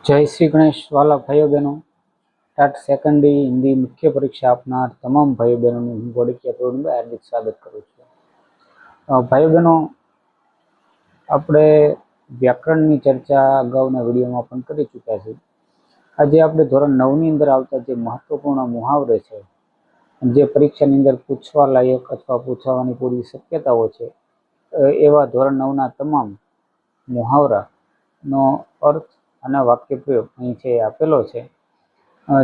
जय श्री गणेश वाला भाइयों बहनों। टाट सेकंडरी हिंदी मुख्य परीक्षा आपनार तमाम भाइयों बहनों हूँ गोड़किया प्रोग्राम में हार्दिक स्वागत करूँ छूं। भाइयों बहनों, આપણે વ્યાકરણની ચર્ચા અગાઉના વિડીયોમાં પણ કરી ચૂક્યા છીએ। આજે આપણે ધોરણ 9ની અંદર આવતા જે મહત્વપૂર્ણ મુહાવરે છે, જે પરીક્ષાની અંદર પૂછવા લાયક અથવા પૂછવાની પૂરી શક્યતાઓ છે, એવા ધોરણ 9ના તમામ મુહાવરાનો અર્થ અને વાક્યપ્રયોગ અહીં છે આપેલો છે,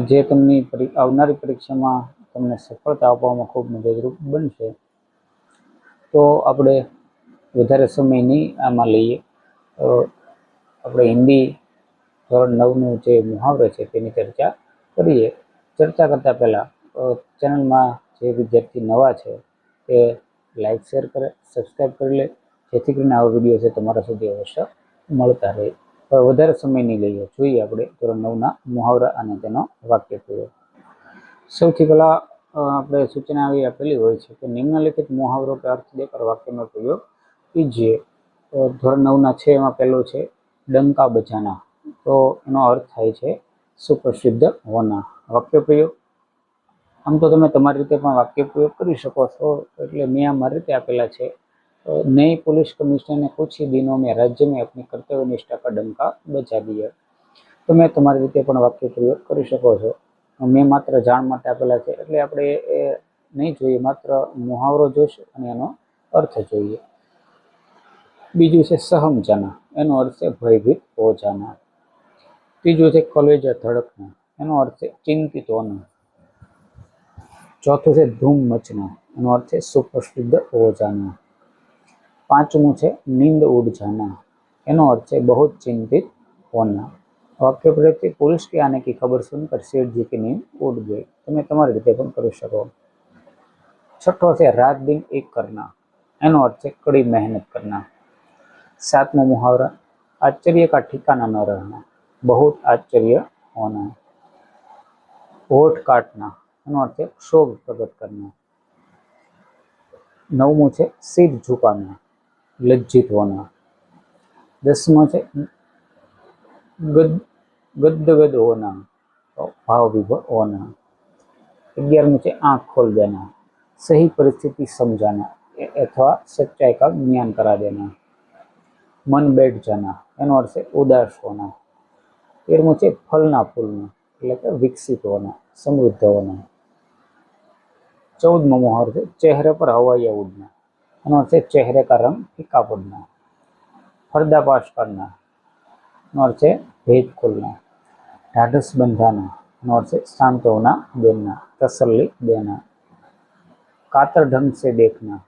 જે તમને આવનારી પરીક્ષામાં તમને સફળતા આપવામાં ખૂબ મદદરૂપ બનશે। તો આપણે વધારે સમય નહીં આમાં લઈએ, આપણે હિન્દી ધોરણ 9નું જે મુહાવરે છે તેની ચર્ચા કરીએ। ચર્ચા કરતાં પહેલાં ચેનલમાં જે વિદ્યાર્થી નવા છે તે લાઈક શેર કરે, સબસ્ક્રાઈબ કરી લે, જેથી કરીને આવા વિડીયો છે તમારા સુધી અવશ્ય મળતા રહે। વધારે સમય નહીં લઈએ, જોઈએ આપણે ધોરણ 9ના મુહાવરા અને તેનો વાક્યપ્રયોગ। સૌથી પહેલાં આપણે સૂચના આવી આપેલી હોય છે કે નિમ્નલિખિત મુહાવરો કે અર્થ દેकर વાક્યનો પ્રયોગ कीजिए। तो ધોરણ 9ના છે એમાં પહેલો છે ડંકા બજાના। તો એનો અર્થ થાય છે સુપ્રસિદ્ધ હોના। વાક્યપ્રયોગ આમ તો તમે તમારી રીતે પણ વાક્યપ્રયોગ કરી શકો છો, એટલે મેં આ મારી રીતે આપેલા છે। नई पुलिस कमिश्नर ने कुछ ही दिनों में राज्य में अपनी कर्तव्य निष्ठा का डंका बजा दिया। तो मैं तुम्हारी रीते पण वाक्य प्रयोग करी शको छो। मैं मात्र जाण माटे आपेला छे, એટલે આપણે એ નહીં જોઈએ, માત્ર મુહાવરો જોઈશું અને એનો અર્થ જોઈએ। બીજું છે સહમજાના, એનો અર્થ છે ભયભીત હો જાના। ત્રીજું છે કલેજા ધડકના, એનો અર્થ છે ચિંતિત હોના। ચોથું છે ધૂમ મચના, એનો અર્થ છે સુપ્રસિદ્ધ હો જાના। પાંચમું છે નીંદ ઉડ જાના, એનો अर्थ है बहुत चिंतित होना। वाक्य प्रयोग से पुलिस के आने की खबर सुनकर सेठ जी की नींद उड़ गई। तुम्हें तुम्हारी रीते पण करी शको। छठो से रात दिन एक करना, एनो अर्थ है कड़ी मेहनत करना। सातमो मुहावरा आश्चर्य का ठिकाना न रहना, बहुत आश्चर्य होना। होठ काटना, एनो अर्थ है क्षोभ प्रकट करना। नवमो है सिर झुकाना, लज्जित होना। दसमो है गदगद होना, भाव विभोर होना। 11मो है आंख खोल देना, सही परिस्थिति समझाना अथवा सच्चाई का ज्ञान करा देना। मन बैठ जाना, एनो अर्थ है उदास होना। 13मो है फलना फूलना, એટલે કે વિકસિત होना, समृद्ध होना। 14मो मुहावरो है चेहरे पर हवाइयाँ उड़ना, एनो अर्थ है चेहरे का रंग फीका पड़ना। पर्दाफाश करना, एनो अर्थ है भेद खोलना। ढाढ़स बंधाना, एनो अर्थ है सांत्वना देना, तसल्ली देना। कातर ढंग से देखना,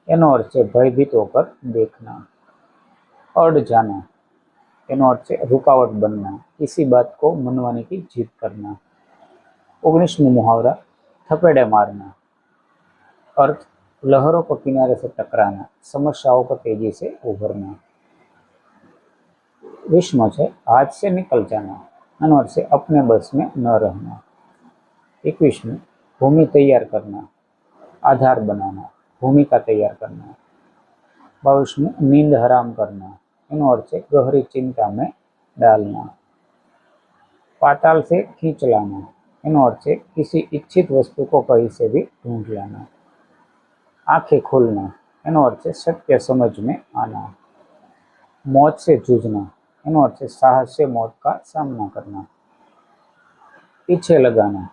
एनो अर्थ है भयभीत होकर देखना। अड़ जाना, एनो अर्थ है रुकावट बनना, किसी बात को मनवाने की जिद करना। 19मो मुहावरा थपेड़े मारना, अर्थ लहरों को किनारे से टकराना, समस्याओं को तेजी से उभरना। 20मो है हाथ से निकल जाना, एनो अर्थ है अपने बस में न रहना। 21मो भूमि तैयार करना, आधार बनाना, भूमिका तैयार करना। 22मो नींद हराम करना, एनो अर्थ है गहरी चिंता में डालना। पाताल से खींच लाना, एनो अर्थ है किसी इच्छित वस्तु को कहीं से भी ढूंढ लाना। आंखें खोलना, एनो अर्थ है सत्य समझ में आना। मौत से जूझना, एनो अर्थ है साहस से मौत का सामना करना। पीछे लगाना,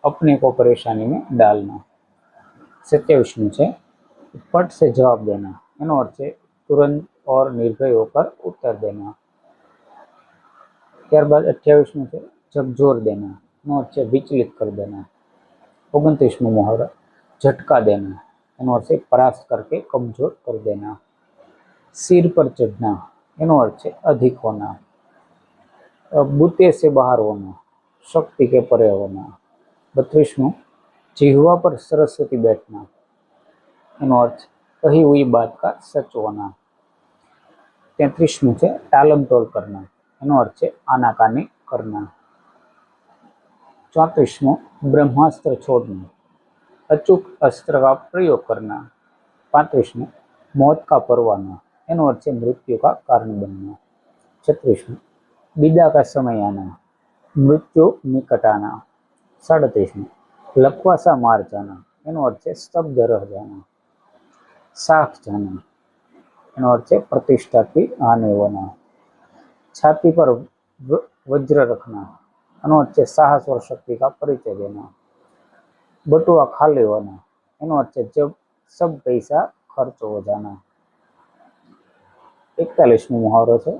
अपने को परेशानी में डालना। 27मो है पट से जवाब देना, एनो अर्थ है तुरंत और निर्भय होकर उत्तर देना। ત્યારબાદ 28મો है झकझोर देना, एनो अर्थ है विचलित कर देना। 29मो मुहावरा झटका देना, एनो अर्थ है परास्त करके कमजोर कर देना। सिर पर चढ़ना, एनो अर्थ है अधिक होना। बूते से बाहर होना, शक्ति के परे होना। 32मो जिह्वा पर सरस्वती बैठना, एनो अर्थ कही हुई बात का सच होना। 33मो है टालम टोल करना, एनो अर्थ है आनाकानी करना। 34मो ब्रह्मास्त्र छोड़ना, अचूक अस्त्र का प्रयोग करना। 35मो मौत का परवाना, एनो अर्थ है मृत्यु का कारण बनना। 36मो બિદાકા સમયાના, મૃત્યુ નિકટાના. 37. લખવાસા માર જાના, એનો અર્થ છે સ્તબ્ધ રહ જાના. સાખ જાના, એનો અર્થ છે પ્રતિષ્ઠાથી હાનિ હોના. છાતી પર વજ્ર રખના, એનો અર્થ છે સાહસ और शक्ति का परिचय देना. बटुआ खाली होना, एनो अर्थ है जब सब पैसा खर्च हो जाना. 41मो मुहावरो है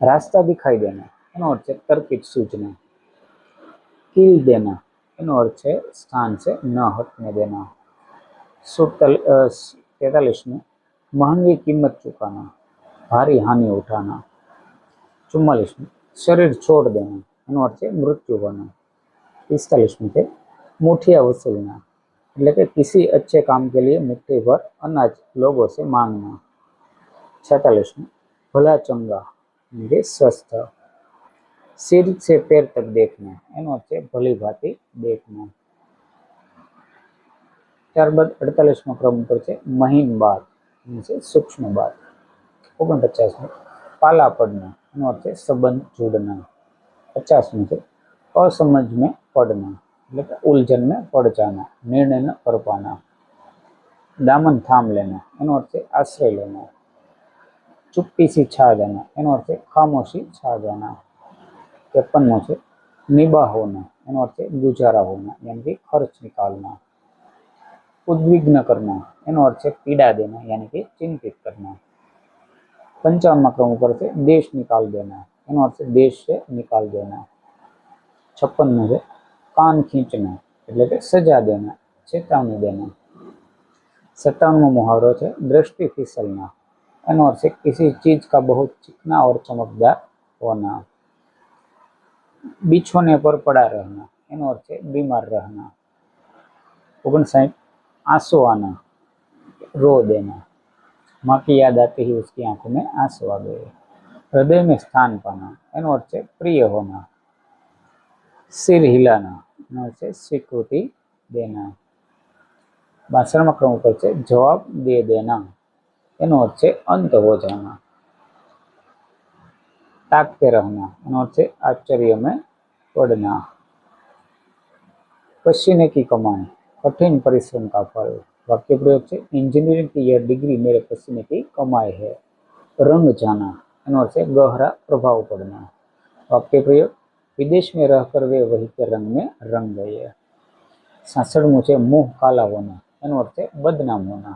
रास्ता दिखाई देना, एनो अर्थ है तरकीब सूझना. कील देना, एनो अर्थ है स्थान से न हटने देना. 43मो महंगी कीमत चुकाना, भारी हानि उठाना. 44मो शरीर छोड़ देना, एनो अर्थ है मृत्यु होना. 45मो है मुठिया वसूलना, એટલે કે किसी अच्छे काम के लिए मुट्ठी भर अनाज लोगों से मांगना. 46मो भला चंगा म्हणजे स्वस्थ. सिर से पैर तक देखना, એનો અર્થ છે ભલી ભાતી દેખના. ત્યારબાદ 48મો ક્રમ પર છે મહીન બાત, છે સૂક્ષ્મ બાત. 49મો પાલા પડના, એનો અર્થ છે સંબંધ જોડના. 50મો છે असमझ में पड़ना, એટલે કે उलझन में पड़ जाना, निर्णय न कर पाना. दामन थाम लेना, એનો અર્થ છે આશ્રય લેना. चुप्पी सी छा जाना, એનો અર્થ છે खामोशी छा जाना. 53मो છે निबा होना, એનો અર્થ છે गुजारा होना यानी कि खर्च निकालना. उद्विग्न करना, એનો અર્થ છે पीड़ा देना यानी कि चिंतित करना. 55મા ક્રમ ઉપર છે देश निकाल देना, એનો અર્થ છે देश से निकाल देना. 56મો છે कान खींचना, એટલે કે सजा देना, चेतावनी देना. 57મો मुहावरो है दृष्टि फिसलना, एनो अर्थ है किसी चीज का बहुत चिकना और चमकदार होना. बिछोने पर पड़ा रहना, एनो अर्थ है बीमार रहना. 59 आंसू आना, रो देना. माँ की याद आती ही उसकी आंखों में आंसू आ गए. हृदय में स्थान पाना, एनो अर्थ है प्रिय होना. सिर हिलाना, एनो अर्थ है स्वीकृति देना. 62મા ક્રમ ઉપર છે જવાબ દે દેના, એનો અર્થ છે અંત હો જાના. ताकते रहना, एनो अर्थ है आश्चर्य में पड़ना. पसीने की कमाई, कठिन परिश्रम का फल. वाक्य प्रयोग है इंजीनियरिंग की यह डिग्री मेरे पसीने की कमाई है. रंग जाना, एनो अर्थ है गहरा प्रभाव पड़ना. वाक्य प्रयोग विदेश में रहकर वे वही के रंग में रंग गए. 66मो છે मुंह काला होना, એનો અર્થ છે બદનામ હોના.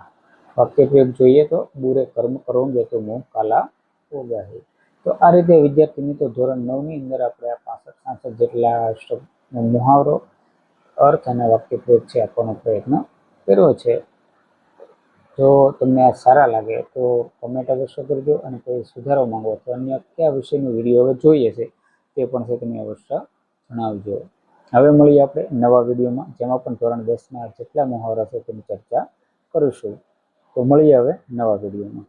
વાક્ય પ્રયોગ જોઈએ તો બુરે કર્મ કરોગે તો મુંહ કાલા હોગા હે. તો આ રીતે વિદ્યાર્થી મિત્રો ધોરણ 9ની અંદર આપણે આ 65-66 જેટલા મુહાવરો અર્થ અને વાક્ય પ્રયોગ છે આપવાનો પ્રયત્ન કર્યો છે. જો તમને આ સારા લાગે તો કમેન્ટ અવશ્ય કરજો, અને કોઈ સુધારો માંગો તો અન્ય કયા વિષયનો વિડીયો હવે જોઈએ છે તે પણ છે તમે અવશ્ય જણાવજો. હવે મળીએ આપણે નવા વિડીયોમાં, જેમાં પણ ધોરણ 10ના જેટલા મુહાવરા છે તેની ચર્ચા કરીશું. તો મળીએ હવે નવા વિડીયોમાં.